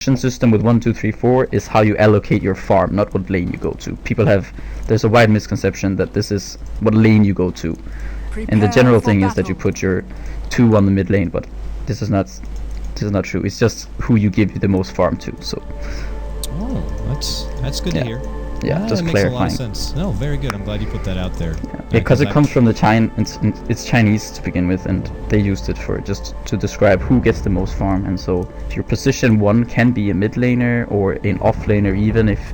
system with 1, 2, 3, 4 is how you allocate your farm, not what lane you go to. There's a wide misconception that this is what lane you go to. And the general thing is that you put your 2 on the mid lane, but this is not true. It's just who you give the most farm to. So. Oh, that's good to hear. Yeah, just that clarifying. Makes a lot of sense. No, very good. I'm glad you put that out there. Yeah, because it comes from the it's Chinese to begin with, and they used it for just to describe who gets the most farm. And so, if your position 1 can be a mid laner or an off laner, even if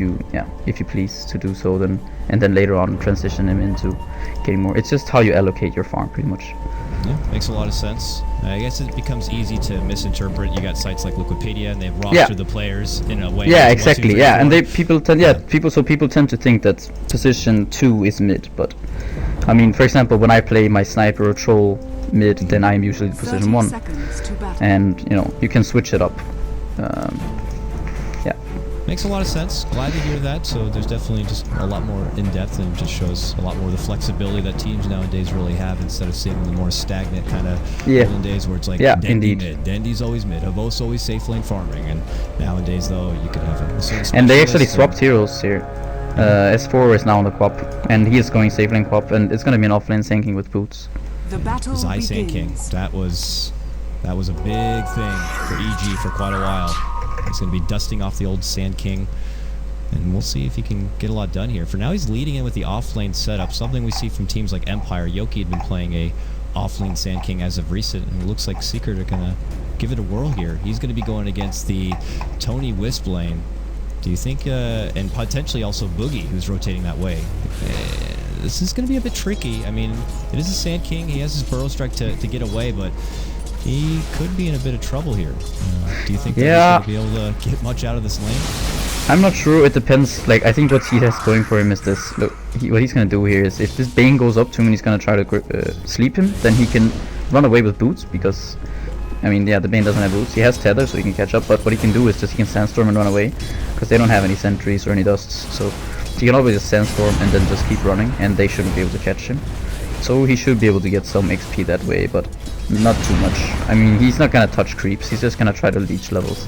you please to do so, then and then later on transition him into getting more. It's just how you allocate your farm, pretty much. Yeah, makes a lot of sense. I guess it becomes easy to misinterpret. You got sites like Wikipedia, and they've rostered the players in a way. Yeah, exactly. 1, 2, 3, 4. And people tend to think that position 2 is mid. But I mean, for example, when I play my sniper or troll mid, then I'm usually position 1, and you can switch it up. Makes a lot of sense. Glad to hear that. So there's definitely just a lot more in depth, and just shows a lot more of the flexibility that teams nowadays really have, instead of seeing the more stagnant kind of olden days where it's like Dendy mid, Dendy's always mid, Havos always safe lane farming. And nowadays though, you can have a certain. And they actually swapped heroes here. S4 is now on the quap, and he is going safe lane quap, and it's gonna be an off lane Sand King with boots. The battle Zai Sand King. That was a big thing for EG for quite a while. He's going to be dusting off the old Sand King, and we'll see if he can get a lot done here. For now, he's leading in with the off-lane setup, something we see from teams like Empire. Yoki had been playing a off-lane Sand King as of recent, and it looks like Secret are going to give it a whirl here. He's going to be going against the Tony Wisp lane. Do you think, and potentially also Boogie, who's rotating that way. This is going to be a bit tricky. I mean, it is a Sand King. He has his Burrow Strike to get away, but he could be in a bit of trouble here. Do you think that he's going to be able to get much out of this lane? I'm not sure. It depends. Like, I think what he has going for him is this. Look, what he's going to do here is, if this Bane goes up to him and he's going to try to sleep him, then he can run away with boots, because, I mean, the Bane doesn't have boots. He has tether, so he can catch up, but what he can do is just he can sandstorm and run away, because they don't have any sentries or any dusts, so he can always just sandstorm and then just keep running, and they shouldn't be able to catch him. So he should be able to get some XP that way, but not too much. I mean, he's not gonna touch creeps, he's just gonna try to leech levels.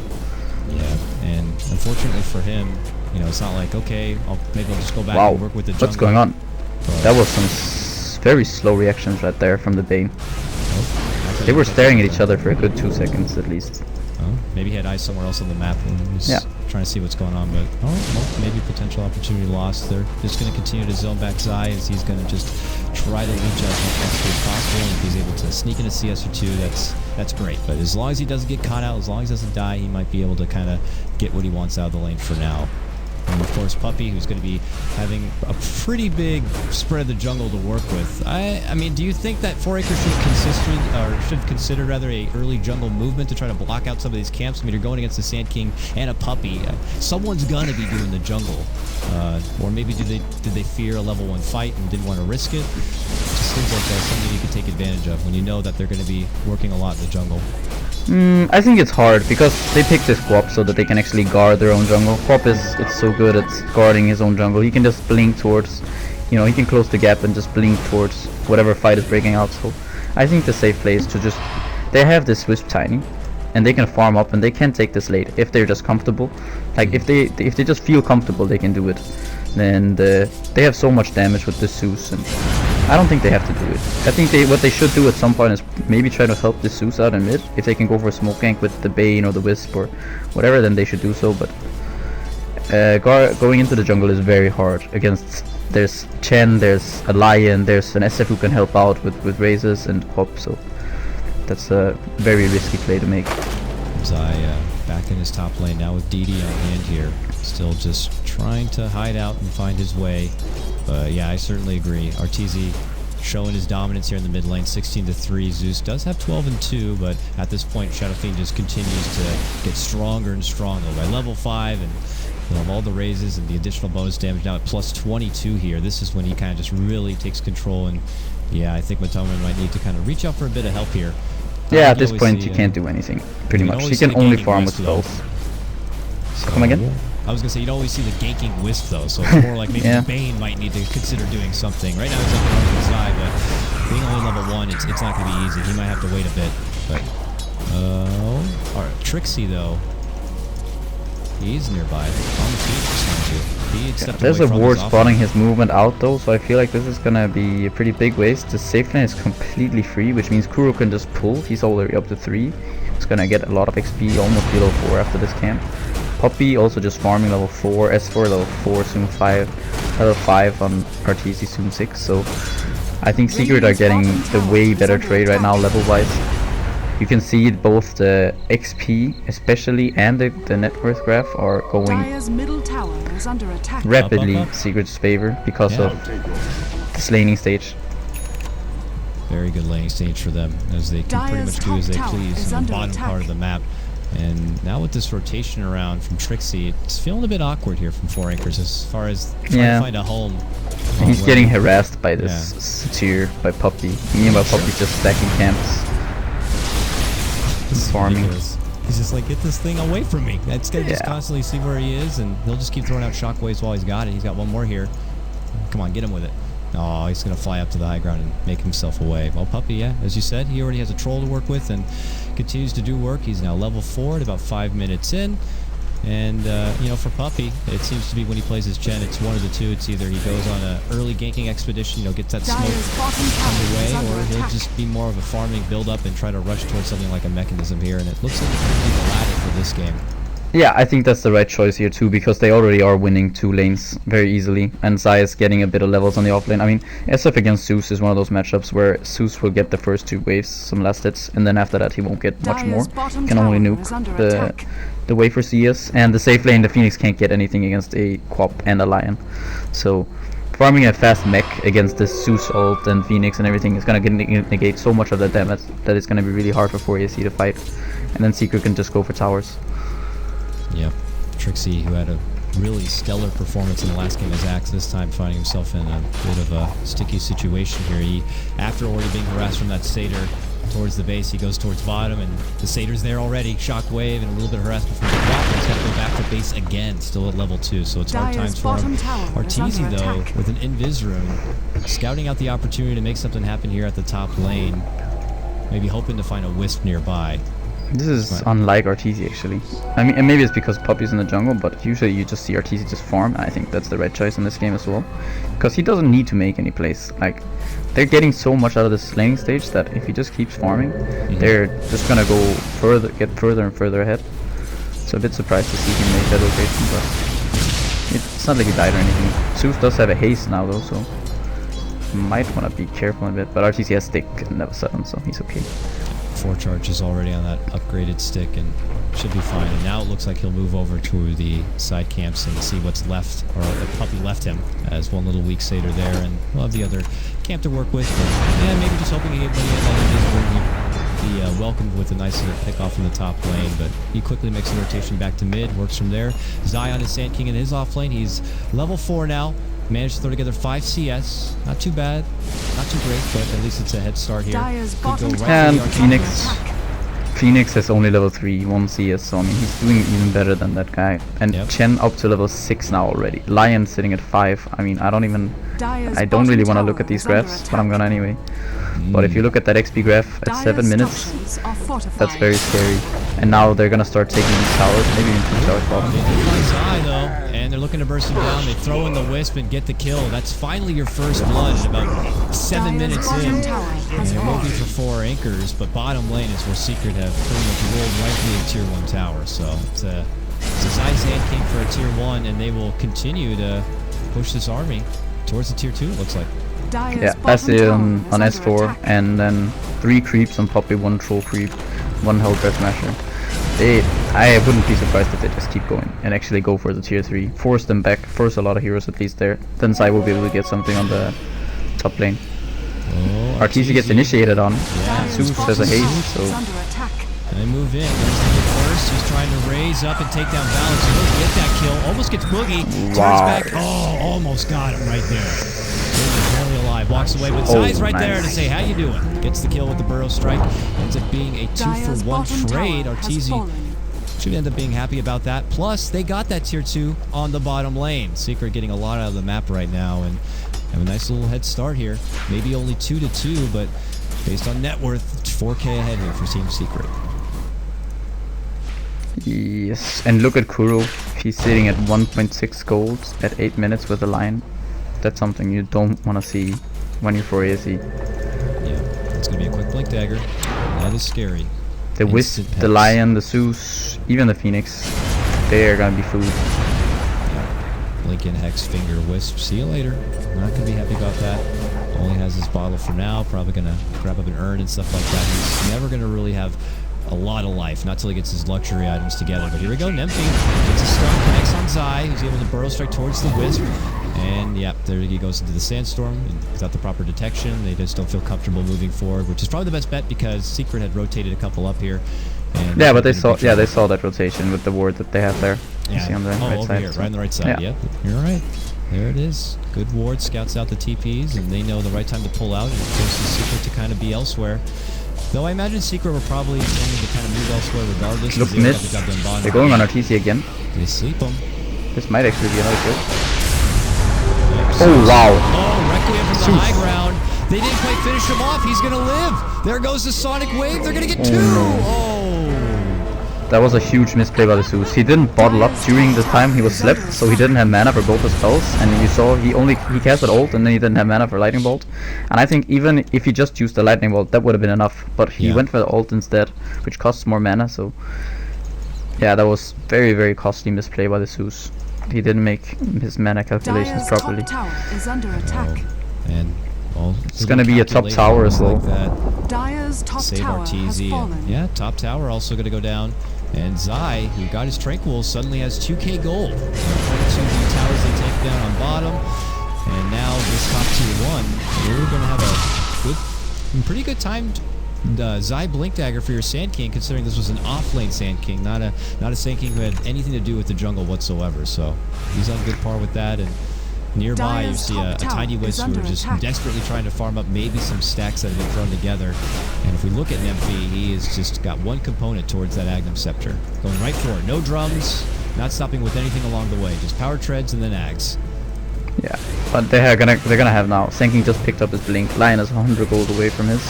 Yeah, and unfortunately for him, it's not like, okay, maybe I'll just go back and work with the jungle. What's going on? But that was some very slow reactions right there from the Bane. They were staring at each other for a good 2 seconds at least. Maybe he had eyes somewhere else on the map and he was trying to see what's going on, but maybe potential opportunity lost. They're just going to continue to zone back Zai, as he's going to just try to leech out as much XP as possible, and if he's able to sneak into CS or 2, that's great. But as long as he doesn't get caught out, as long as he doesn't die, he might be able to kind of get what he wants out of the lane for now. And of course, Puppey, who's going to be having a pretty big spread of the jungle to work with. I mean, do you think that 4acre should consider a early jungle movement to try to block out some of these camps? I mean, you're going against the Sand King and a Puppey. Someone's gonna be doing the jungle, or maybe did they fear a level 1 fight and didn't want to risk it? It just seems like something you can take advantage of when you know that they're going to be working a lot in the jungle. I think it's hard because they picked this Quap so that they can actually guard their own jungle. Quap it's so good at guarding his own jungle. He can just blink towards, he can close the gap and just blink towards whatever fight is breaking out. So I think the safe play is to just, they have this Wisp Tiny, and they can farm up and they can take this late if they're just comfortable. Like if they just feel comfortable, they can do it. And they have so much damage with this Zeus, and I don't think they have to do it. I think what they should do at some point is maybe try to help this Zeus out in mid. If they can go for a smoke gank with the Bane or the Wisp or whatever, then they should do so. But going into the jungle is very hard against. There's Chen, there's a Lion, there's an SF who can help out with raises and Quap, so that's a very risky play to make. Zai back in his top lane now with DD on hand here, still just trying to hide out and find his way. But yeah, I certainly agree. Arteezy showing his dominance here in the mid lane, 16-3. Zeus does have 12-2, but at this point, Shadow Fiend just continues to get stronger and stronger. By level 5, and all the raises and the additional bonus damage now at plus 22 here, this is when he kind of just really takes control. And yeah, I think Matoman might need to kind of reach out for a bit of help here. Yeah, at this point you can't do anything, pretty much. He can only farm with spells. So, come again? I was going to say, you'd always see the ganking Wisp though, so it's more like maybe the Bane might need to consider doing something. Right now he's up on the side, but being only level 1, it's not going to be easy. He might have to wait a bit, but Alright, Trixie though. He's nearby. On the feet, there's a ward spotting his movement out though, so I feel like this is gonna be a pretty big waste. The safe lane is completely free, which means Kuro can just pull. He's already up to 3. He's gonna get a lot of XP, almost below 4 after this camp. Poppy also just farming level 4, S4 level 4, soon 5, level 5 on Arteezy, soon 6. So I think Secret are getting the way better trade right now level wise. You can see both the XP especially and the net worth graph are going rapidly Secret's favor because of this laning stage. Very good laning stage for them, as they can pretty much do as they please in the bottom part of the map. And now with this rotation around from Trixie, it's feeling a bit awkward here from 4 Anchors as far as trying to find a home. He's getting harassed by this Satyr, by Puppy. Meanwhile, Puppy's just stacking camps. Farming. He's just like, get this thing away from me. It's gonna just constantly see where he is, and he'll just keep throwing out shockwaves while he's got it. He's got one more here. Come on, get him with it. Oh, he's gonna fly up to the high ground and make himself away. Well, Puppy, yeah, as you said, he already has a troll to work with and continues to do work. He's now level 4 at about 5 minutes in. And, you know, for Puppy, it seems to be when he plays his Chen, it's one of the two. It's either he goes on an early ganking expedition, you know, gets that smoke underway, or he'll just be more of a farming build-up and try to rush towards something like a mechanism here. And it looks like it's going to be the latter for this game. Yeah, I think that's the right choice here too, because they already are winning 2 lanes very easily, and Zai is getting a bit of levels on the offlane. I mean, SF against Zeus is one of those matchups where Zeus will get the first 2 waves, some last hits, and then after that he won't get much more. He can only nuke the wave for CS, and the safe lane, the Phoenix can't get anything against a Quap and a Lion. So farming a fast mech against this Zeus ult and Phoenix and everything is going to negate so much of the damage that it's going to be really hard for 4AC to fight, and then Secret can just go for towers. Yep, Trixie, who had a really stellar performance in the last game as Axe, this time finding himself in a bit of a sticky situation here. He, after already being harassed from that Satyr towards the base, he goes towards bottom, and the Satyr's there already, shockwave, and a little bit of harassment from the Quap. He's got to go back to base again, still at level 2, so it's hard times for him. Arteezy, though, with an Invis rune, scouting out the opportunity to make something happen here at the top lane, maybe hoping to find a Wisp nearby. This is unlike Arteezy actually. I mean, and maybe it's because Puppy's in the jungle, but usually you just see Arteezy just farm. I think that's the right choice in this game as well, because he doesn't need to make any plays. Like, they're getting so much out of this laning stage that if he just keeps farming, they're just gonna go further, get further and further ahead. So a bit surprised to see him make that rotation, but it's not like he died or anything. Zeus does have a haste now though, so might want to be careful a bit. But Arteezy has stick and never 7, so he's okay. 4 charges already on that upgraded stick and should be fine. And now it looks like he'll move over to the side camps and see what's left, or the Puppy left him as one little weak Satyr there, and we'll have the other camp to work with. But, yeah, maybe just hoping when he he'd be welcomed with a nice little pick off in the top lane, but he quickly makes the rotation back to mid, works from there. Zion is Sand King in his off lane. He's level 4 now. Managed to throw together 5 CS. Not too bad, not too great, but at least it's a head start here. Could go right and Phoenix has only level 3, 1 CS, so I mean he's doing even better than that guy. And Chen up to level 6 now already. Lion sitting at 5. I mean, I don't really want to look at these graphs, but I'm gonna anyway. But if you look at that XP graph at 7 minutes, that's very scary. And now they're gonna start taking these towers, maybe even 2 towers bottom. And they're looking to burst him down. They throw in the Wisp and get the kill. That's finally your first blood at about 7 minutes in. And it won't be for 4 Anchors, but bottom lane is where Secret have pretty much rolled right through a tier 1 tower. So it's a Zai Sand King for a tier 1, and they will continue to push this army towards the tier 2, it looks like. Yeah, that's it on S4, and then 3 creeps on Poppy, 1 troll creep, 1 Hellbreath Smasher. I wouldn't be surprised if they just keep going and actually go for the tier 3. Force them back, force a lot of heroes at least there. Then Zai will be able to get something on the top lane. Arteezy gets initiated on. Zeus has a haste, so... They move in. First, he's trying to raise up and take down Balance. He doesn't get that kill. Almost gets Boogie. Turns back. Oh, almost got him right there. Barely alive. Walks away, but Zai's right there to say, how you doing? Gets the kill with the Burrow Strike. Ends up being a 2-for-1 trade. Arteezy should end up being happy about that. Plus, they got that tier 2 on the bottom lane. Secret getting a lot out of the map right now and have a nice little head start here. Maybe only 2-2, but based on net worth, 4K ahead here for Team Secret. Yes, and look at Kuro. He's sitting at 1.6 gold at 8 minutes with a line. That's something you don't want to see when you're for ASE. Yeah, it's going to be a quick blink dagger. That is scary. The Wisp, the Lion, the Zeus, even the Phoenix, they are going to be food. Yeah. Blink in Hex, Finger, Wisp. See you later. Not going to be happy about that. Only has his bottle for now. Probably going to grab up an urn and stuff like that. He's never going to really have a lot of life, not till he gets his luxury items together. But here we go, Nymphy gets a stun, connects on Zai, who's able to burrow strike towards the Wisp. And yep, there he goes into the Sandstorm. And without the proper detection, they just don't feel comfortable moving forward, which is probably the best bet because Secret had rotated a couple up here. And yeah, but they saw that rotation with the ward that they have there. Yeah. You see on the right over side. Here, right on the right side. Yeah. Yep, you're right. There it is. Good ward, scouts out the TPs, and they know the right time to pull out and forces Secret to kind of be elsewhere. Though I imagine Secret were probably intending to kind of move elsewhere regardless. Look mid. They're going on Arteezy again. They sleep them. This might actually be another kill. Oh wow! Oh, Requiem from the high ground. They didn't quite finish him off. He's gonna live. There goes the Sonic Wave. They're gonna get two. Oh. That was a huge misplay by the Zeus. He didn't bottle up during the time he was slept, so he didn't have mana for both his spells. And you saw he casted ult, and then he didn't have mana for Lightning Bolt. And I think even if he just used the Lightning Bolt, that would have been enough. But he went for the ult instead, which costs more mana. So yeah, that was very, very costly misplay by the Zeus. He didn't make his mana calculations properly. Top tower is under attack. And well, it's gonna be a top tower as well. Like Dire's top Save tower Arteezy. has fallen. Yeah, top tower also gonna go down. And Zai, who got his Tranquil, suddenly has 2k gold. 2 towers they take down on bottom. And now this top tier 1, you're gonna have a pretty good timed Zai Blink Dagger for your Sand King, considering this was an off-lane Sand King, not a Sand King who had anything to do with the jungle whatsoever. So he's on good par with that. And nearby you see a tiny Wisp who are just desperately trying to farm up maybe some stacks that have been thrown together. And if we look at Nymphy, he has just got one component towards that Agnum Scepter. Going right for it. No drums, not stopping with anything along the way. Just power treads and then Ags. Yeah, but they're gonna have now. Sand King just picked up his Blink. Lion is 100 gold away from his.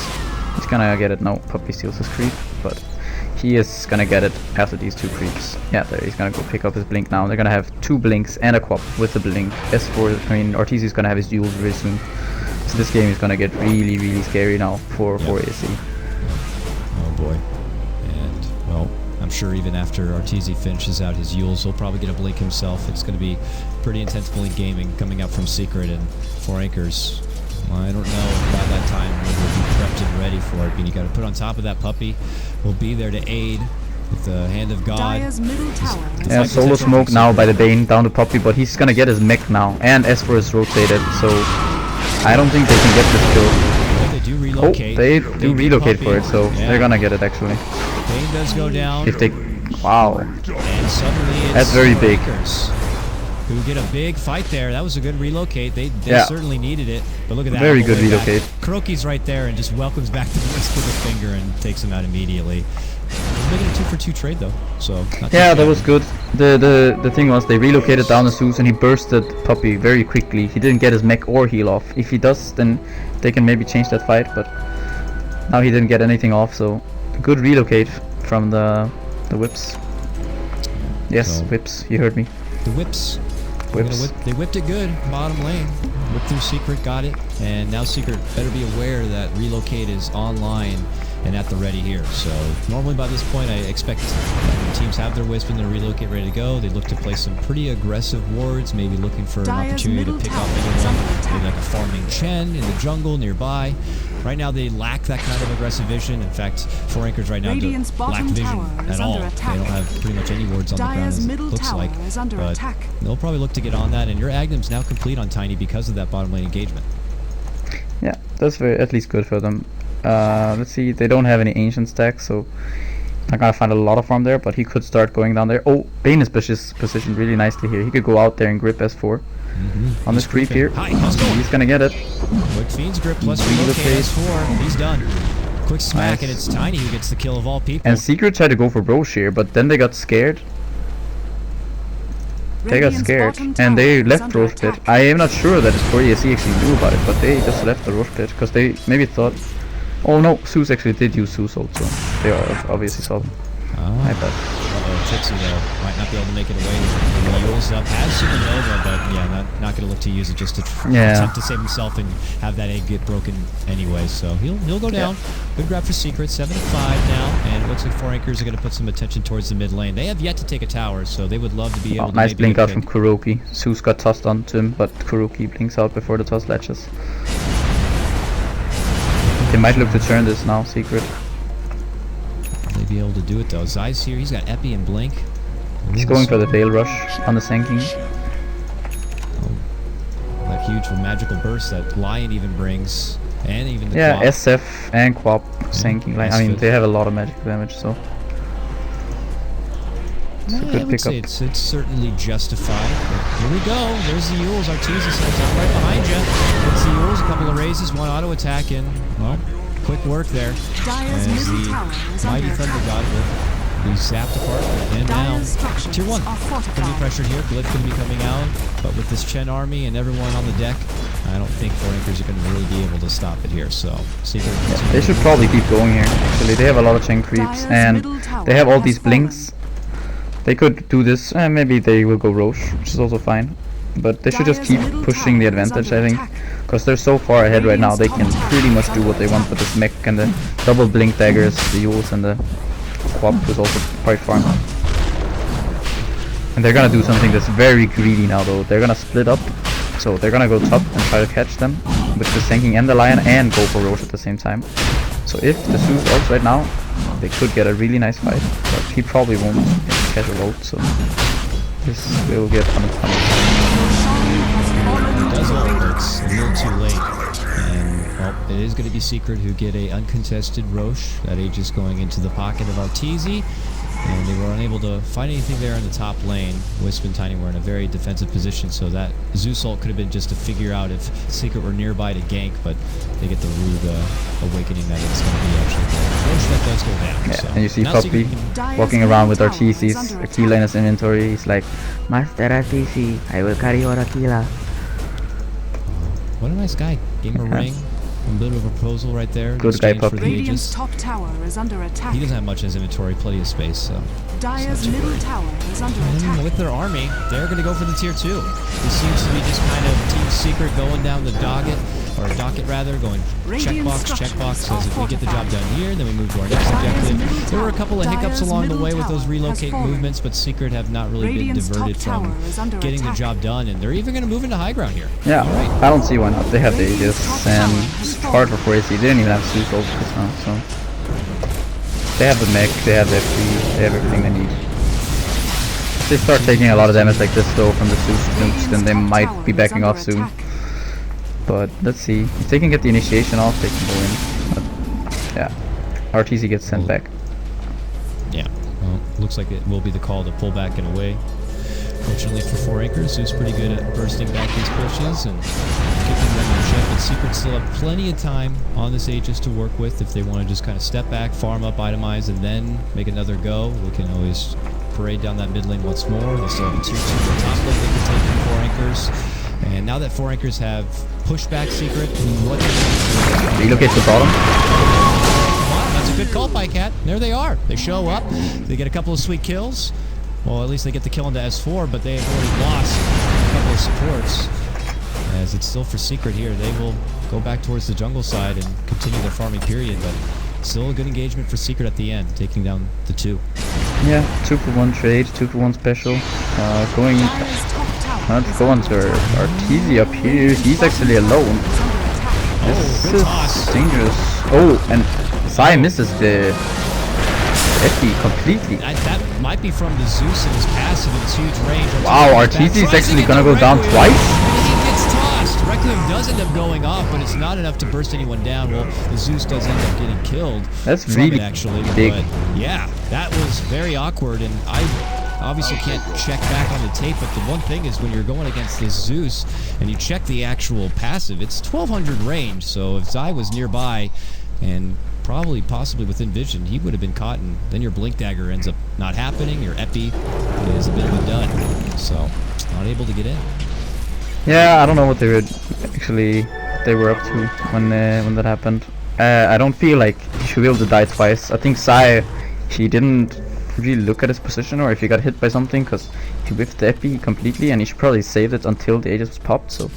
He's gonna get it now. Puppy steals his creep, but he is gonna get it after these 2 creeps. Yeah, there he's gonna go pick up his Blink now. They're gonna have 2 Blinks and a Quap with the Blink. Arteezy is gonna have his duels very soon. So this game is gonna get really, really scary now for ASE. Oh boy. And well, I'm sure even after Arteezy finishes out his Yules, he'll probably get a Blink himself. It's gonna be pretty intense Blink gaming coming out from Secret and 4 Anchors. Well, I don't know by that time we'll be prepped and ready for it, but you got to put on top of that Puppy. We'll be there to aid with the hand of God. Dire's middle tower. Yeah, solo smoke now by the Bane down to Puppy, but he's gonna get his mech now, and S4 is rotated, so I don't think they can get this kill. Well, they do relocate. Oh, they do relocate for it, so they're gonna get it actually. Bane does go down. If they, wow, and suddenly it's that's very big. Who get a big fight there. That was a good relocate. They certainly needed it. But look at that. Very good relocate. Kuroki's right there and just welcomes back the Wisp with a finger and takes him out immediately. He's making a 2-for-2 trade though. So yeah, that was good. The thing was they relocated down the Zeus and he bursted Puppy very quickly. He didn't get his mech or heal off. If he does, then they can maybe change that fight, but now he didn't get anything off, so good relocate from the whips. Yes, so, whips, you heard me. The whips. They whipped it good, bottom lane. Whipped through Secret, got it. And now Secret better be aware that relocate is online and at the ready here. So normally by this point I expect when teams have their Wisp and their relocate ready to go, they look to play some pretty aggressive wards, maybe looking for an opportunity to pick off anyone, maybe like a farming Chen in the jungle nearby. Right now they lack that kind of aggressive vision. In fact, 4 Anchors right now lack vision at all. They don't have pretty much any wards on the ground, as it looks like. But they'll probably look to get on that, and your Agnum's now complete on Tiny because of that bottom lane engagement. Yeah, that's at least good for them. Let's see, they don't have any ancient stacks, so not gonna find a lot of farm there, but he could start going down there. Oh, Bane is positioned really nicely here. He could go out there and grip S4 on this creep here. He's gonna get it. Quick Fiend's grip plus relocate S4. He's done. Quick smack, and it's Tiny who gets the kill of all people. And Secret tried to go for Roche here, but then they got scared. They got scared, and they left Roche Pit. I am not sure that it's 4ESC actually knew about it, but they just left the Roche Pit, because they maybe thought... Oh no, Zeus actually did use Zeus also. They obviously saw them. I bet. Trixie though might not be able to make it away. He heals up, has Supernova, but yeah, not going to look to use it just to attempt to save himself and have that egg get broken anyway. So he'll go down. Good grab for Secret, 7-5 now, and it looks like 4 Anchors are going to put some attention towards the mid lane. They have yet to take a tower, so they would love to be able to. Nice blink out from Kuroki. Zeus got tossed onto him, but Kuroki blinks out before the toss latches. They might look to turn this now, Secret. They be able to do it though. Zai's here. He's got Epi and Blink. He's going for the Veil Rush on the Sanking. That huge magical burst that Lion even brings, and even the yeah, Quap. SF and Quap Sanking. Like, I mean, they have a lot of magical damage, so it's a good I would pickup. say it's certainly justified. But here we go. There's the Yules. Arteezy steps out right behind you. Gets the Yules, a couple of raises, one auto attack, and well, quick work there. Dyer's As middle the tower is mighty under Thunder attack. God will be zapped apart. And now, Dyer's structures Tier 1 are going to be fortified. pressured here. Glyph going to be coming out. But with this Chen army and everyone on the deck, I don't think 4 Anchors are going to really be able to stop it here. So, Secret. Yeah, they should probably keep going here. Actually, they have a lot of chain creeps, and they have all these blinks. They could do this, and maybe they will go Roche, which is also fine. But they should just keep pushing the advantage, I think. Because they're so far ahead right now, they can pretty much do what they want with this mech and the double blink daggers, the Yules and the Quap, who's also quite farm. And they're gonna do something that's very greedy now though. They're gonna split up, so they're gonna go top and try to catch them with the Sanking and the Lion and go for Roche at the same time. So if the Zeus ults right now, they could get a really nice fight, but he probably won't catch a ult, so this will get unpunished. It does all, but it's a little too late. And well, it is going to be Secret who get a uncontested Roche. That Aegis going into the pocket of Arteezy. And they were unable to find anything there in the top lane. Wisp and Tiny were in a very defensive position, so that Zeus ult could have been just to figure out if Secret were nearby to gank, but they get the Rogue awakening that it's going to be actually the Roche that does go down. Yeah, So and you see now Puppy Secret walking around with Arteezy's Aquila in his inventory. He's like, Master Arteezy, I will carry your Aquila. What a nice guy. Gave him a ring. A bit of a proposal right there. Good guy, Puppy. Radiant's top tower is under attack. He doesn't have much in his inventory, plenty of space, so. Dyer's middle tower is under And attack. with their army, they're going to go for the tier 2. This seems to be just kind of Team Secret going down the docket, or docket rather, going checkbox, says if we get the job done here, then we move to our next objective. There were a couple of hiccups along the way with those relocate movements, but Secret have not really been diverted from getting the job done, and they're even going to move into high ground here. Yeah, I don't see why not. They have the Aegis, and it's hard for 4AC. They didn't even have Zeus ult just now, so they have the mech, they have the FP, they have everything they need. If they start taking a lot of damage like this though from the Zeus nukes, then they might be backing off soon. But let's see. If they can get the initiation off, they can go in. But yeah, Arteezy gets sent back. Yeah, well, looks like it will be the call to pull back and away. Fortunately for 4 Anchors, Zeus pretty good at bursting back these pushes and kicking them in check. But Secret still have plenty of time on this Aegis to work with if they want to just kind of step back, farm up, itemize, and then make another go. We can always parade down that mid lane once more. They still have a tier 2 in the top lane they can take from 4 Anchors. And now that 4 Anchors have pushed back Secret, what Relocate to bottom. that's a good call by Cat. There they are. They show up. They get a couple of sweet kills. Well, at least they get the kill into S4, but they have already lost a couple of supports. As it's still for Secret here, they will go back towards the jungle side and continue their farming period, but still a good engagement for Secret at the end, taking down the 2. Yeah, 2-for-1 trade, 2-for-1 special. Going let's go on to Arteezy up here. He's actually alone. This good is toss. dangerous. Oh, and Sai misses the Epi completely. That might be from the Zeus and his passive in its huge range. Wow, Arteezy is actually gonna go down twice? He gets tossed. Requiem does end up going off, but it's not enough to burst anyone down. Well, the Zeus does end up getting killed. That's from really it, actually, big. But yeah, that was very awkward, and I obviously can't check back on the tape, but the one thing is when you're going against this Zeus and you check the actual passive, it's 1200 range, so if Zai was nearby and probably possibly within vision, he would have been caught, and then your blink dagger ends up not happening, your epi is a bit of a dud, so not able to get in. Yeah, I don't know what they were up to when that happened. I don't feel like he should be able to die twice. I think Sai, he didn't really look at his position or if he got hit by something, because he whiffed the epi completely and he should probably saved it until the Aegis was popped. So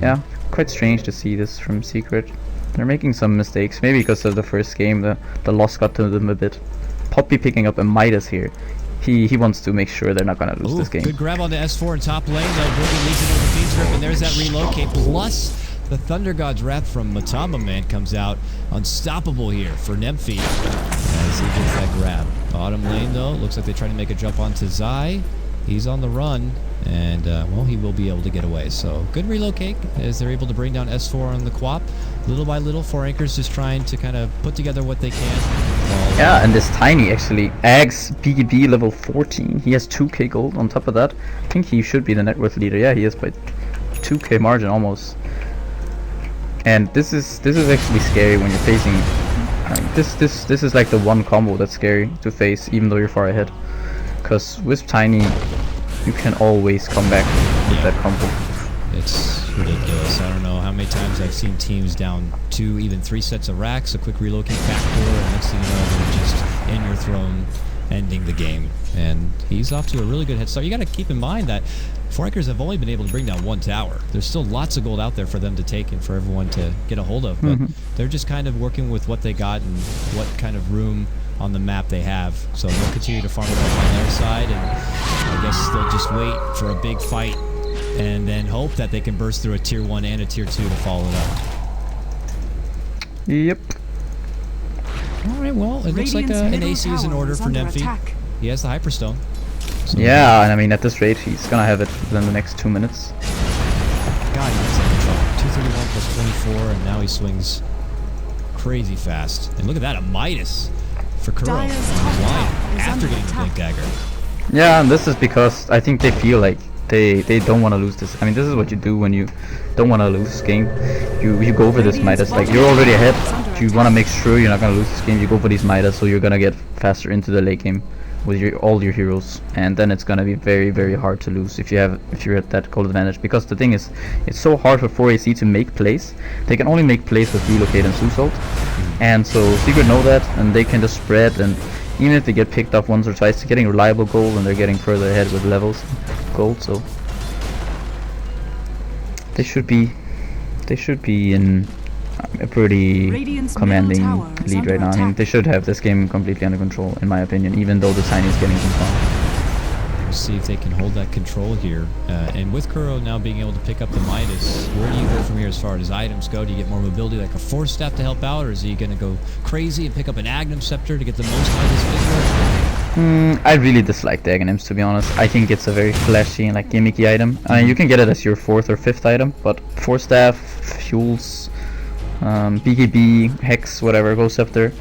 yeah, quite strange to see this from Secret. They're making some mistakes, maybe because of the first game, the loss got to them a bit. Poppy picking up a Midas here. He wants to make sure they're not gonna lose this game. Good grab onto S4 in top lane though. Boogie leads into the Fiend's Grip, and there's that relocate. Plus the Thunder God's Wrath from Matama Man comes out unstoppable here for Nemphy as he gets that grab. Bottom lane though, looks like they try to make a jump onto Zai. He's on the run, and well, he will be able to get away. So good relocate as they're able to bring down S4 on the Quap. Little by little, 4 Anchors just trying to kind of put together what they can. Yeah, and this Tiny actually, Ags BGB level 14. He has 2k gold on top of that. I think he should be the net worth leader. Yeah, he is by 2k margin almost. And this is actually scary when you're facing. This is like the one combo that's scary to face, even though you're far ahead. Because with Tiny, you can always come back with that combo. It's ridiculous. I don't know how many times I've seen teams down 2, even 3 sets of racks, a quick relocate backdoor, and next thing you know, they're just in your throne, ending the game. And he's off to a really good head start. You got to keep in mind that 4 Anchors have only been able to bring down 1 tower. There's still lots of gold out there for them to take and for everyone to get a hold of, but they're just kind of working with what they got and what kind of room on the map they have. So they'll continue to farm it up on their side, and I guess they'll just wait for a big fight and then hope that they can burst through a tier 1 and a tier 2 to follow it up. Yep. Alright, well, it looks like an AC is in order for Nemphy. He has the Hyperstone. So yeah, and I mean at this rate he's gonna have it within the next 2 minutes. God, he's in control. 231 plus 24, and now he swings crazy fast. And look at that, a Midas for Kuro on his line after getting the Blink Dagger. Yeah, and this is because I think they feel like they don't want to lose this. I mean, this is what you do when you don't want to lose this game. You go for this Midas, like you're already ahead. You want to make sure you're not going to lose this game. You go for these Midas, so you're going to get faster into the late game with all your heroes, and then it's going to be very, very hard to lose if you're at that gold advantage. Because the thing is, it's so hard for 4AC to make plays. They can only make plays with relocate and Zeus ult, and so Secret know that, and they can just spread. And even if they get picked off once or twice, they're getting reliable gold, and they're getting further ahead with levels gold. So they should be in a pretty commanding lead right now. I mean, they should have this game completely under control, in my opinion, even though the Tiny is getting some fun. We'll see if they can hold that control here. And with Kuro now being able to pick up the Midas, where do you go from here as far as items go? Do you get more mobility like a Force Staff to help out, or is he going to go crazy and pick up an Agnum Scepter to get the most out of his figure? I really dislike the Aghanims, to be honest. I think it's a very flashy and like gimmicky item. I mean, you can get it as your 4th or 5th item, but Force Staff, Fuels, BKB, Hex, whatever, Ghost Scepter,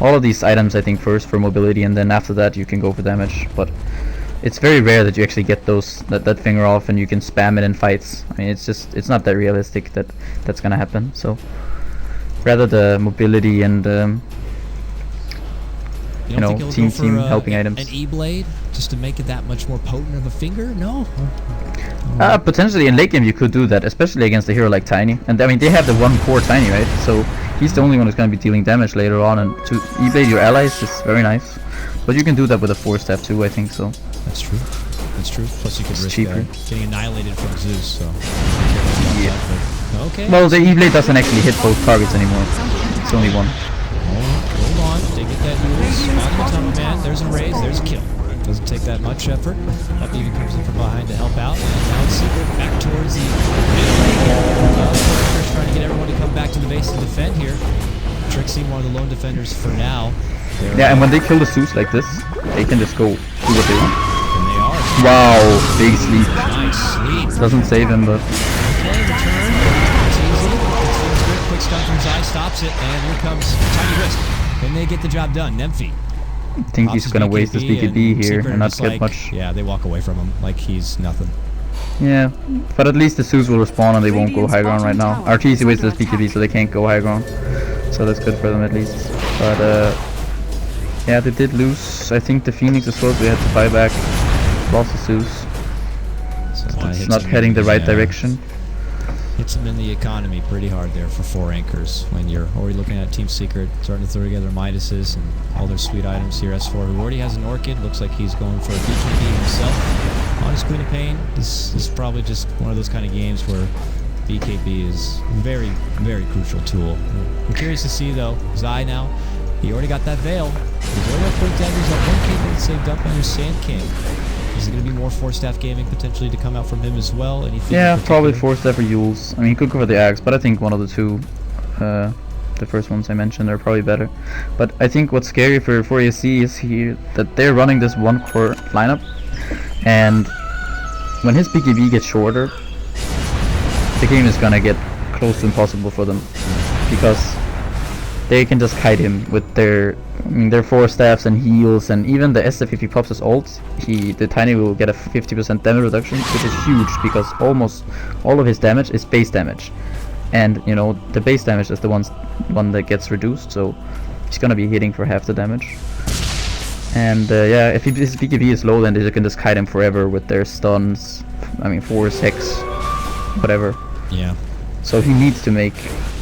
all of these items I think first for mobility, and then after that you can go for damage. But it's very rare that you actually get that finger off and you can spam it in fights. I mean, it's not that realistic that that's gonna happen. So rather the mobility and team helping items. An E-Blade just to make it that much more potent of a finger? No. Potentially in late game you could do that, especially against a hero like Tiny. And I mean, they have the one core Tiny, right? So he's the only one who's going to be dealing damage later on, and to E-Blade your allies is very nice. But you can do that with a Force Staff too, I think so. That's true. That's true. Plus you could risk getting annihilated from Zeus, so... Yeah. Okay. Well, the E-Blade doesn't actually hit both targets anymore. It's only one. Hold on. They get that Euros on the Man. There's a raise. There's a kill. Doesn't take that much effort. Up even comes in from behind to help out. And now it's Secret back towards the mid-lane. Trying to get everyone to come back to the base and defend here. Trixie, one of the lone defenders for now. Yeah, and when they kill the Zeus like this, they can just go do what they want. And they are. Wow, big sleep. Nice sleep. Doesn't save him, but... Okay, the turn. It's easy. It feels good. Quick stun from Zai stops it. And here comes Tiny Risk. And they get the job done. Nemphy. I think he's gonna waste his BKB here and not get much. Yeah, they walk away from him like he's nothing. Yeah, but at least the Zeus will respawn and they won't go high ground right now. Arteezy wasted his BKB, so they can't go high ground. So that's good for them at least. But yeah, they did lose. I think the Phoenix as well, so they had to buy back. Lost the Zeus. So it's not heading the right direction. hits him in the economy pretty hard there for 4 anchors. When you're already looking at Team Secret starting to throw together Midases and all their sweet items here. S4, who already has an Orchid, looks like he's going for a BKB himself on his Queen of Pain. This is probably just one of those kind of games where BKB is very, very crucial tool. I'm curious to see though, Zai now, he already got that Veil. He's already got 4 daggers at 1K that saved up on your Sand King. Is there going to be more 4-staff gaming potentially to come out from him as well? Anything? Yeah, probably 4-staff or Yules. I mean, he could go for the Axe, but I think one of the two, the first ones I mentioned, are probably better. But I think what's scary for AC is here that they're running this 1-core lineup, and when his BKB gets shorter, the game is gonna get close to impossible for them, because they can just kite him with their, I mean, their 4-staffs and heals, and even the SF, if he pops his ult, the Tiny will get a 50% damage reduction, which is huge because almost all of his damage is base damage, and you know the base damage is the one that gets reduced, so he's gonna be hitting for half the damage. And yeah, if his BKB is low, then they can just kite him forever with their stuns. I mean, Force, Hex, whatever. Yeah. So he needs to make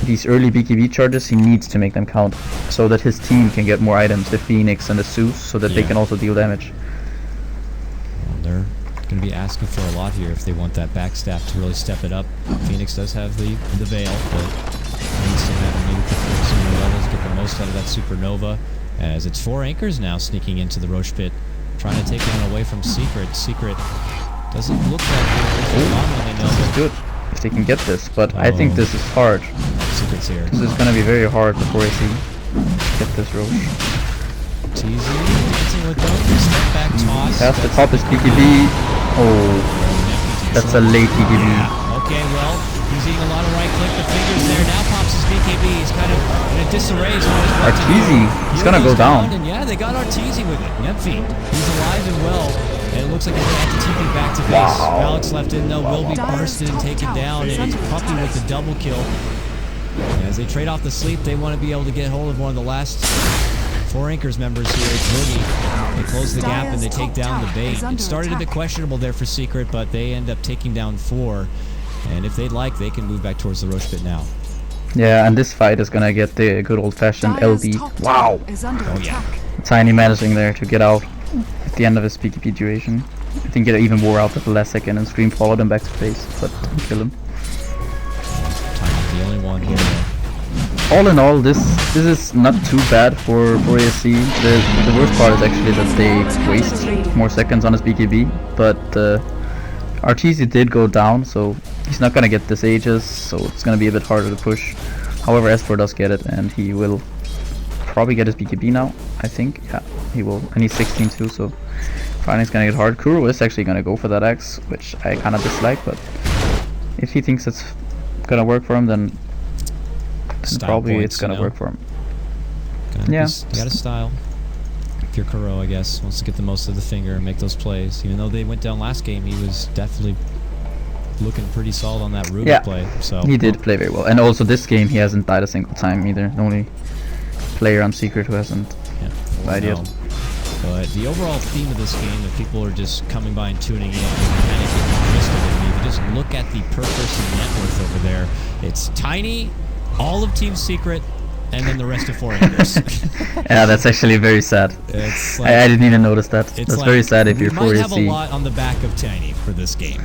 these early BKB charges, he needs to make them count, so that his team can get more items, the Phoenix and the Zeus, so that they can also deal damage. Well, they're going to be asking for a lot here if they want that backstaff to really step it up. Phoenix does have the Veil, but needs to have maybe put some levels, get the most out of that Supernova, as it's 4 anchors now sneaking into the Roche Pit, trying to take one away from Secret. Secret doesn't look like This is good if they can get this, but I think this is hard. Secret's here. This is gonna be very hard before AC get this Roche. Arteezy dancing with them, step back toss. Past the top is BKB. Oh, that's a late BKB. Yeah. Okay, well, he's eating a lot of right click. The fingers there. Now pops his BKB. He's kind of in a disarray. Arteezy, he's gonna go down. And yeah, they got Arteezy with it. Nymphy, he's alive and well. And it looks like he's going to have to TP back to base. Alex left in though, will be bursted and taken down, and it's Puppy with the double kill. And as they trade off the sleep, they want to be able to get hold of one of the last 4 anchors members here. It's Boogie. They close the gap and they take down the bait. It started a bit questionable there for Secret, but they end up taking down 4. And if they'd like, they can move back towards the Roche Pit now. Yeah, and this fight is gonna get the good old-fashioned LB. Wow! Oh yeah. Tiny managing there to get out at the end of his PKP duration. I think it even wore out at the last second, and Scream followed him back to base, but didn't kill him. Tiny's the only one here. All in all, this is not too bad for ASC. The worst part is actually that they waste more seconds on his BKB, but Arteezy did go down, so he's not gonna get this Aegis, so it's gonna be a bit harder to push. However, S4 does get it, and he will probably get his BKB now, I think. Yeah, he will, and he's 16 too, so finally it's gonna get hard. Kuro is actually gonna go for that Axe, which I kinda dislike, but if he thinks it's gonna work for him, then probably it's gonna work for him. Yeah. You got a style. If you're Kuro, I guess, wants to get the most of the finger and make those plays. Even though they went down last game, he was definitely looking pretty solid on that Ruby play. So he did play very well, and also this game he hasn't died a single time either. The only player on Secret who hasn't died yet. But the overall theme of this game, if people are just coming by and tuning in and kind of getting the gist of it, if you just look at the per person net worth over there, it's Tiny, all of Team Secret, and then the rest of 4 anchors. Yeah, that's actually very sad. It's like, I didn't even notice that. That's like, very sad if you're 4AC. You might have a lot on the back of Tiny for this game.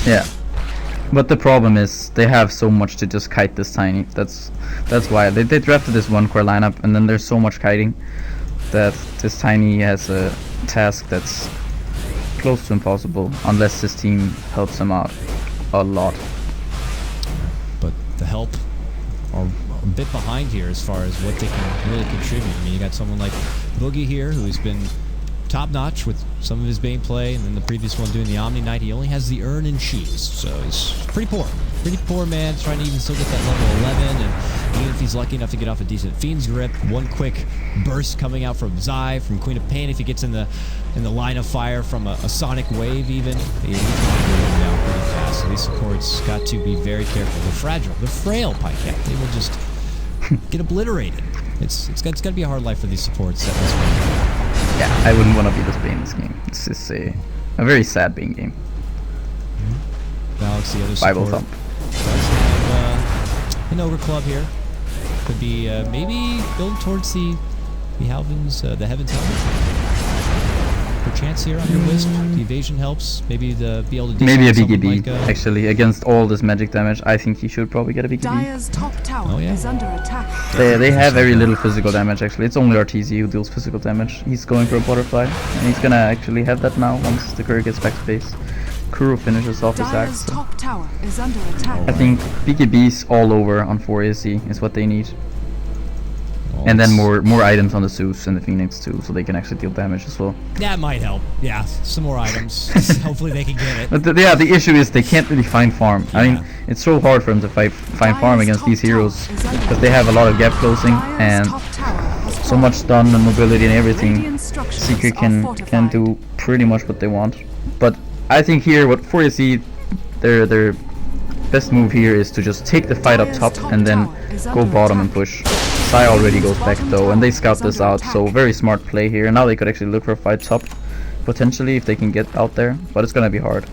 Yeah. But the problem is they have so much to just kite this Tiny. That's why they drafted this 1-core lineup, and then there's so much kiting that this Tiny has a task that's close to impossible unless his team helps him out a lot. But the help are a bit behind here as far as what they can really contribute. I mean, you got someone like Boogie here who's been top-notch with some of his Bane play, and then the previous one doing the Omni Knight, he only has the Urn and Cheese, so he's pretty poor. Pretty poor man, trying to even still get that level 11, and even if he's lucky enough to get off a decent Fiend's Grip, one quick burst coming out from Zai, from Queen of Pain, if he gets in the line of fire from a Sonic Wave even, he's going to go down pretty fast. So these supports got to be very careful. They're fragile, they're frail, Pycat. They will just get obliterated. It's going to be a hard life for these supports at this point. Yeah, I wouldn't want to be this Bane in this game. This is a very sad Bane game. Alex, the other Bible support, Thump. an Ogre Club here. Could be maybe build towards the Halvins, the Heaven's Helmet. Perchance here on your Wisp. The evasion helps. Maybe be able to maybe a someone BKB, like, actually, against all this magic damage. I think he should probably get a BKB. Dire's top tower is under attack. They have very little physical damage, actually. It's only Arteezy who deals physical damage. He's going for a butterfly, and he's gonna actually have that now once the courier gets back to base. Kuro finishes off his axe. Dire's top tower is under attack. I think BKBs all over on 4AC is what they need. Well, And then more items on the Zeus and the Phoenix too, so they can actually deal damage as well. that might help. Yeah, some more items. Hopefully they can get it. But the issue is they can't really find farm. I mean, it's so hard for them to find farm against these heroes because they have a lot of gap closing and so much stun and mobility and everything. Secret can do pretty much what they want. But I think here, what 4AC, their best move here is to just take the fight up top and then go bottom and push. Sai already goes back though, and they scout this out, so very smart play here. Now they could actually look for a fight top, potentially, if they can get out there, but it's gonna be hard.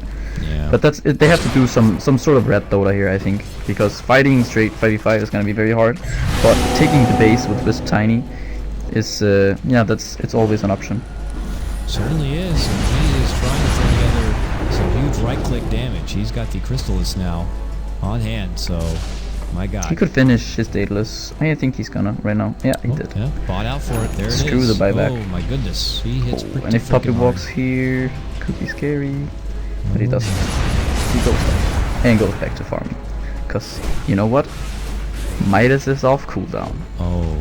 Yeah. But that's it, they have to do some sort of red Dota here, I think, because fighting straight 5v5 is gonna be very hard. But taking the base with Wisp Tiny is, yeah, it's always an option. Certainly is, and he is trying to throw together some huge right-click damage. He's got the Crystallis now on hand, so my God. He could finish his Daedalus. I think he's gonna right now. Yeah, he did. Yeah, bought out for it. There it is. Screw the buyback. Oh my goodness, he hits pretty And if Puppy freaking walks hard. here, could be scary, but he doesn't. He goes back and goes back to farming, cause you know what? Midas is off cooldown. Oh,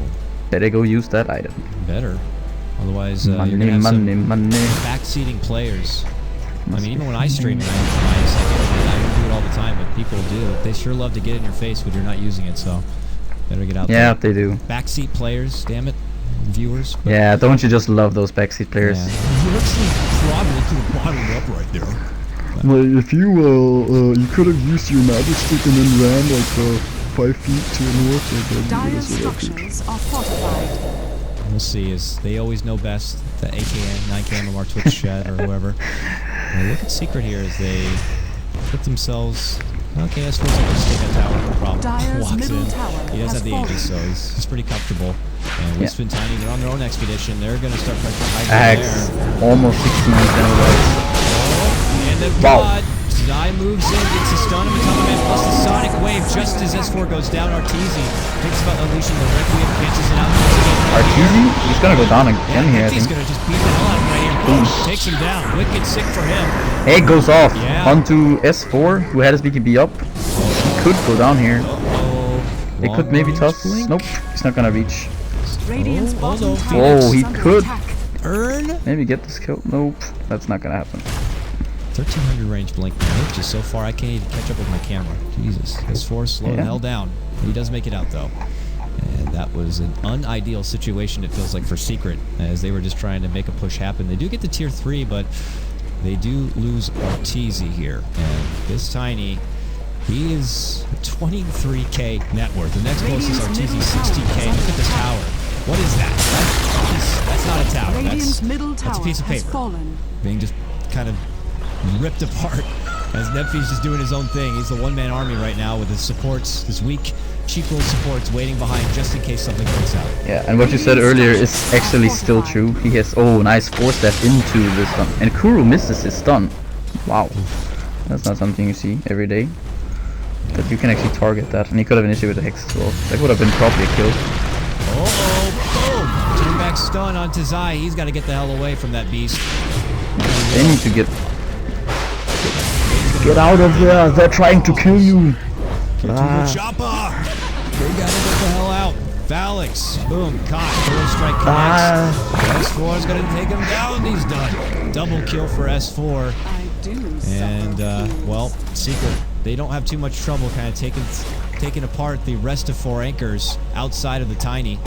Better go use that item. better. Otherwise, you're Money, gonna have money, some money. backseating players. I mean, even when I stream it, I don't do it all the time, but people do. They sure love to get in your face when you're not using it, so better get out Yeah, there. they do. Backseat players, damn it, viewers. But Yeah, don't you just love those backseat players? yeah. You actually throttled to the bottom up right there. Well, if you could have used your magic stick and then ran like 5 feet to the north, and then Dire's structures are fortified. We'll see, as they always know best, the AKN, 9KM or Twitch chat or whoever. And look at Secret here as they put themselves. Okay, S4's going to take that tower, no problem. Dire's Walks middle in. tower He does has have the fallen. Aegis, so he's pretty comfortable. And Wisp and Tiny, they're on their own expedition. They're going to start pressuring high Axe, there. almost 16 damage. And the Wow. God, Zai moves in, gets a stun of Atonement plus the Sonic Wave just as S4 goes down. Arteezy thinks about unleashing the Requiem, cancels it out. Arteezy? He's gonna go down again here, I He's think. gonna just beat the hell out of him right here. Boom. Takes him down. Wicked sick for him. Egg goes off Yeah. onto S4, who had his BKB up. He could go down here. Oh, They could maybe toss. Nope, he's not gonna reach. Radiant's Oh, bottom although tower Phoenix- is he under could. attack. Earn Maybe get this kill. Nope, that's not gonna happen. 1300 range blink damage. Just so far, I can't even catch up with my camera. Jesus, S4 slow the hell down. He does make it out though. And that was an unideal situation, it feels like, for Secret, as they were just trying to make a push happen. They do get to tier 3, but they do lose Arteezy here. And this Tiny, he is 23k net worth. The next closest Arteezy, 60k. Look at this tower. What is that? That's not a tower. Radiant's middle That's a tower piece of has paper. fallen. Being just kind of ripped apart as Nephi's just doing his own thing. He's the one-man army right now with his supports, his weak, cheap little supports waiting behind just in case something breaks out. Yeah, and what you said earlier is actually still true. He has, oh, nice 4-step into this stun. And Kuro misses his stun. Wow. That's not something you see every day. That you can actually target that. And he could have initiated with a Hex as well. That would have been probably a kill. Oh, boom! Turn back stun onto Zai. He's got to get the hell away from that beast. They need to get out of there! They're trying to kill you! Chopper! They got to get the hell out. Valix, boom, caught. Full strike connects. S4 is going to take him down. He's done. Double kill for S4. I do And, suffer well, Secret, they don't have too much trouble kind of taking apart the rest of 4 anchors outside of the Tiny.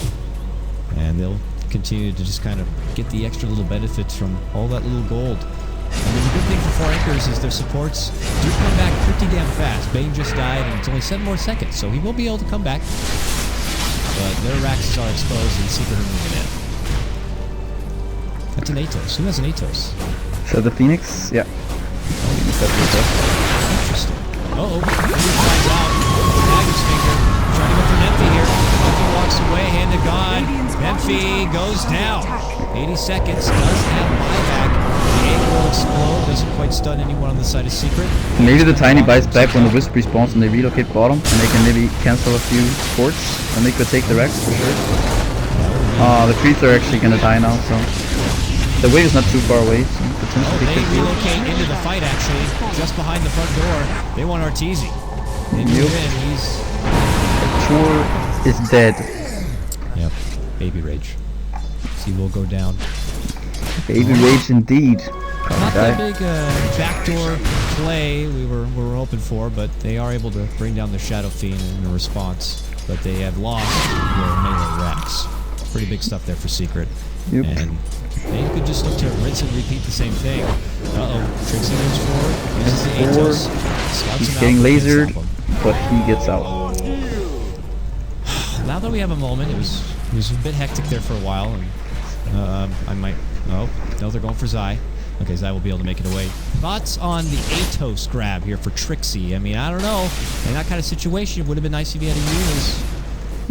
And they'll continue to just kind of get the extra little benefits from all that little gold. And the good thing for 4 anchors is their supports do come back pretty damn fast. Bane just died, and it's only 7 more seconds, so he will be able to come back. But their racks are exposed, and Secret are moving in. That's an Atos. Who has an Atos? so the Phoenix. Yeah. Interesting. Uh-oh. He finds out. Dagger's finger. Trying walks away, hand to God. Nephi goes down. 80 seconds, does have buyback. The egg will explode, doesn't quite stun anyone on the side of Secret. Maybe the tiny buys back when the wisp respawns and they relocate bottom, and they can maybe cancel a few forts, and they could take the Rex for sure. The creeps are actually gonna die now, so the wave is not too far away, so potentially They relocate into the fight actually, just behind the front door. They want Arteezy. They move in, he's... Artour is dead. Yep, baby rage. He will go down. Baby rage indeed. Not that big backdoor play we were hoping for, but they are able to bring down the Shadow Fiend in a response. But they have lost their melee Rex. Pretty big stuff there for Secret. Yep. And they could just look to rinse and repeat the same thing. Trixie moves forward, uses the Atos, scouts He's him out, getting can't lasered, stop him. but he gets out. Now that we have a moment, it was a bit hectic there for a while, and I might... No, they're going for Zai. Okay, Zai will be able to make it away. Thoughts on the Atos grab here for Trixie? I mean, I don't know. In that kind of situation, it would have been nice if he had a use.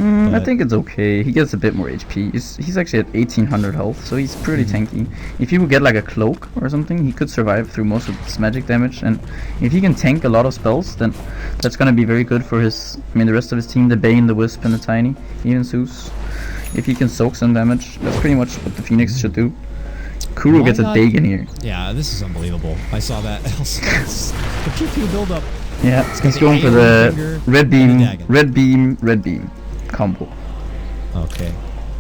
I think it's okay. He gets a bit more HP. He's actually at 1800 health, so he's pretty tanky. If he would get like a cloak or something, he could survive through most of his magic damage. And if he can tank a lot of spells, then that's gonna be very good for his. I mean, the rest of his team: the Bane, the Wisp, and the Tiny, even Zeus. If he can soak some damage, that's pretty much what the Phoenix should do. Kuro gets a Dagon here. Yeah, this is unbelievable. I saw that. The pew build up. Yeah, he's going for the red beam combo. Okay.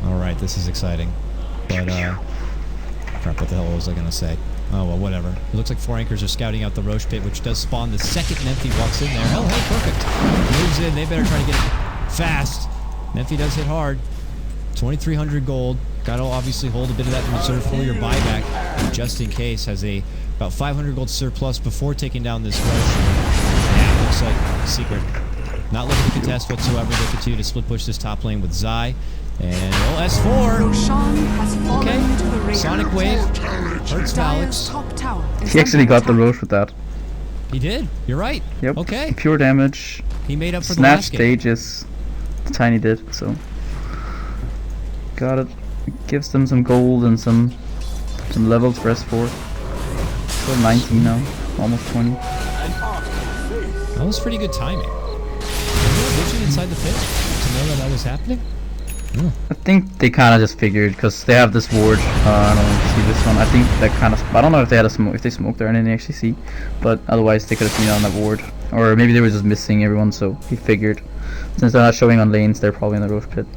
Alright, this is exciting. But, crap, what the hell was I gonna say? Oh, well, whatever. It looks like 4 anchors are scouting out the Roche pit, which does spawn the second Nephi walks in there. Oh, hey, perfect. Moves in. They better try to get it fast. Nephi does hit hard. 2,300 gold. Gotta obviously hold a bit of that in reserve for your buyback, just in case. Has a about 500 gold surplus before taking down this Roche. Yeah, looks like Secret not looking to contest whatsoever. They continue to split push this top lane with Zai. And S4. Roshan has fallen Okay. to the ring. Sonic Wave. Hurts Dire's Valix. top tower is He actually under got the attack. Roche with that. He did. You're right. Yep. Okay. Pure damage. He made up for the Snatch last game. stages. The Tiny did, so. Got it. Gives them some gold and some levels for S4. Still 19 now. Almost 20. That was pretty good timing. Was there a vision inside the pit to know that was happening? I think they kind of just figured because they have this ward. I don't know if you see this one. I think that kind of. I don't know if they had a smoke, if they smoked there and didn't actually see, but otherwise they could have seen it on that ward, or maybe they were just missing everyone. So he figured, since they're not showing on lanes, they're probably in the Roche pit.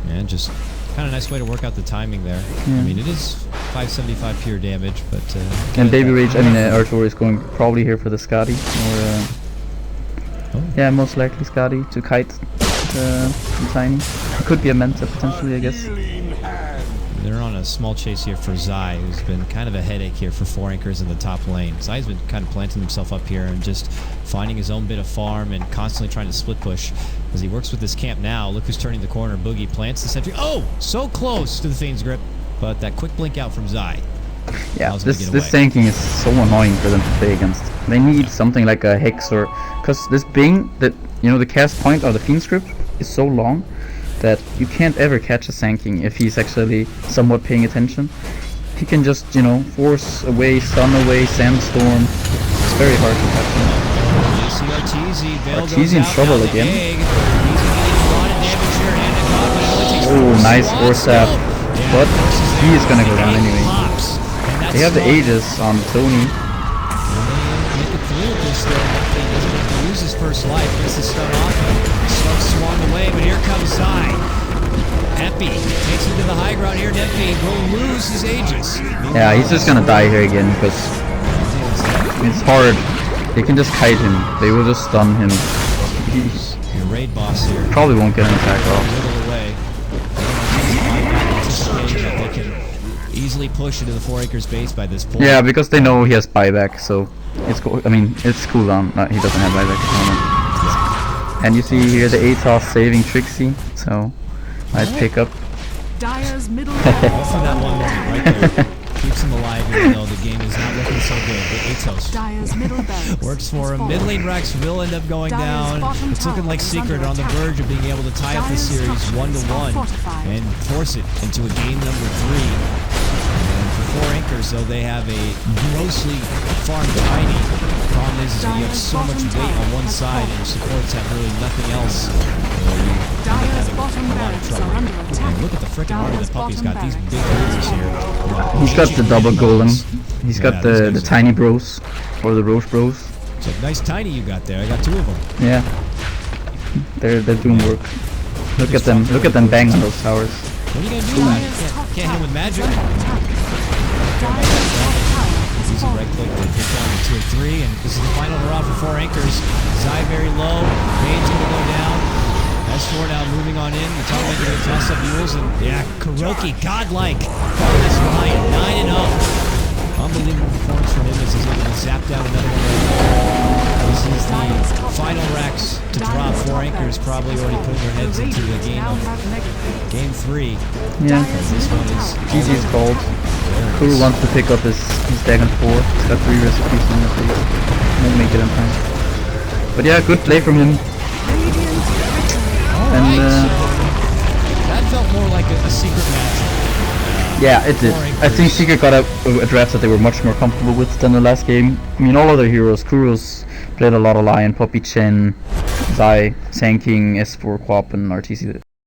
And just kind of nice way to work out the timing there. Yeah. I mean, it is 575 pure damage, but. And Baby Rage. I mean, Artour is going probably here for the Skadi, or yeah, most likely Skadi to kite the Tiny. It could be a Manta potentially, I guess. They're on a small chase here for Zai, who's been kind of a headache here for 4 anchors in the top lane. Zai's been kind of planting himself up here and just finding his own bit of farm and constantly trying to split push. As he works with this camp now, look who's turning the corner. Boogie plants the sentry. Oh! So close to the Fiend's grip, but that quick blink out from Zai. Yeah, this tanking is so annoying for them to play against. They need something like a Hex, or because this Bing, that the cast point or the Fiend script is so long that you can't ever catch a Sanking if he's actually somewhat paying attention. He can just, force away, stun away, sandstorm. It's very hard to catch him. Arteezy in trouble again. Oh, nice force sap. But he is gonna go down anyway. They have the Aegis on Tony. Lose his first life, gets the stun off him. Starts swung away, but here comes Zai. Epi takes him to the high ground here. Epi will lose his Aegis. Yeah, he's just gonna die here again because it's hard. They can just kite him. They will just stun him. Your raid boss here. Probably won't get an attack off. Away. They can easily push into the 4 acres base by this point. Yeah, because they know he has buyback, so it's it's cooldown. He doesn't have buyback at the moment. And you see here the Atos saving Trixie, so nice pickup. Dire's middle For that one moment right there. Keeps him alive even though the game is not looking so good. The Atos Dire's middle barracks works for has him. Mid fallen. lane Rex will end up going Dire's down. bottom It's looking tower like is Secret under on the attack. verge of being able to tie up the Dire's series structures 1-1 are fortified. and force it into a game number 3. And for 4 anchors, though, they have a grossly farmed Tiny. Problem is when you have so much weight on one side and your supports have really nothing else. Dire's bottom barracks are under attack. And look at the freaking army Dire's that Puppy's bottom got. These barracks. big holders here. He's got the double golem. He's got Yeah, the these guys are- tiny bros or the Roche bros. It's a nice Tiny you got there. I got 2 of them. Yeah, they're doing work. Look at them bang on those towers. What are you gonna do about it? Can't hit him with magic. Dire's top tower has Easy fallen. right click to take down the 2 and 3, and this is the final hurrah for 4 anchors. Zai very low, Bane's gonna go down. S4 now moving on in. The top lane gonna toss up mules, and yeah, Kuroki, godlike. That's Ryan, 9-0. Unbelievable performance from him as he's able to zap down another one. This is the final Rex to drop. 4 anchors probably already putting their heads into the game of game 3. Yeah, This one is GG's called. there it Kuru is. wants to pick up his Dagon 4. He's got 3 recipes in it, so he won't make it in time. But yeah, good play from him. And That felt more like a secret match. yeah, it did. I think Secret got a draft that they were much more comfortable with than the last game. I mean, all other heroes, Kuro's played a lot of Lion, Poppy Chen, Zai, Sand King, S4, Quap, and Arteezy